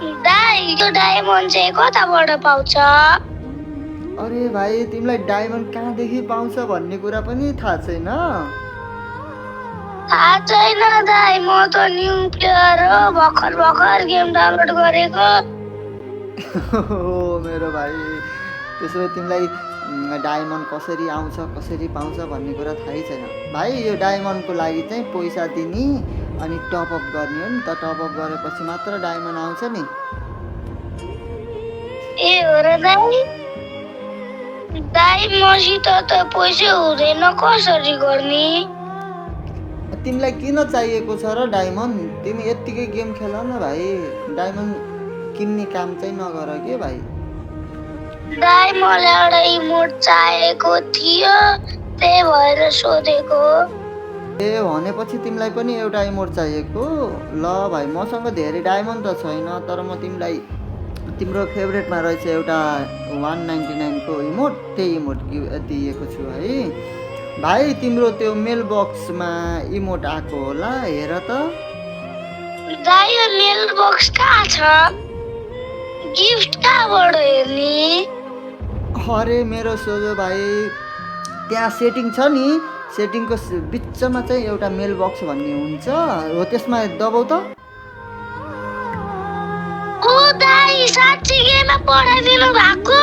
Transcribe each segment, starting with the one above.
दाइ यो डायमन्ड चाहिँ कताबाट पाउँछ? अरे भाइ तिमीलाई डायमन्ड कहाँदेखि पाउँछ भन्ने कुरा पनि थाहा छैन? थाहा छैन दाइ, म त न्यू प्लेयर हो, भर्खर गेम डाउनलोड गरेको। मेरो भाइ, त्यसो भए तिमीलाई डायमन्ड कसरी आउँछ कसरी पाउँछ भन्ने कुरा थाहै छैन। भाइ यो डायमन्डको लागि चाहिँ पैसा दिने अनि टपअप गर्ने हो नि त। टपअप गरेपछि मात्र डायमन्ड आउँछ नि। ए हो र दाइ? दाइ मसित त पैसा हुँदैन, कसरी गर्ने? तिमीलाई किन चाहिएको छ र डायमन्ड? तिमी यत्तिकै गेम खेल न भाइ, डायमन्ड किन्ने काम चाहिँ नगर के भाइ। दाइ मलाई एउटा इमोट चाहिएको थियो, त्यही भएर सोधेको। ए भनेपछि तिमीलाई पनि एउटा इमोट चाहिएको? ल भाइ, मसँग धेरै डायमन्ड त छैन, तर म तिमीलाई तिम्रो फेभरेटमा रहेछ एउटा 199 को इमोट, त्यही इमोट दिएको छु है भाइ। तिम्रो त्यो मेल बक्समा इमोट आएको होला, हेर त। दाइ यो मेल बक्स कहाँ छ? गिफ्ट कहाँबाट हेर्ने? अरे मेरो सोझो भाइ, त्यहाँ सेटिङ छ नि, सेटिङको बिचमा चाहिँ एउटा मेल बक्स भन्ने हुन्छ हो, त्यसमा दबाउ त। ओ दाइ, साँच्चीकैमा पठाइदिनु भएको?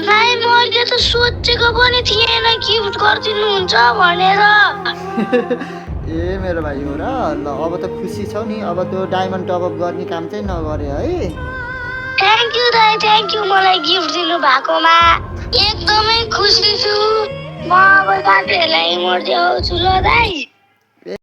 दाइ मैले त सोचेको पनि थिएन गिफ्ट गरिदिनुहुन्छ भनेर। ए मेरो भाइ हो र? ल अब त खुसी छौ नि? अब त्यो डायमन्ड टपअप गर्ने काम चाहिँ नगरे है। थ्याङ्क यू दाइ, थ्याङ्क यू मलाई गिफ्ट दिनु भएकोमा। एकदमै खुसी छु। म अब साथीहरूलाई इमोट देखाउँछु ल दाइ।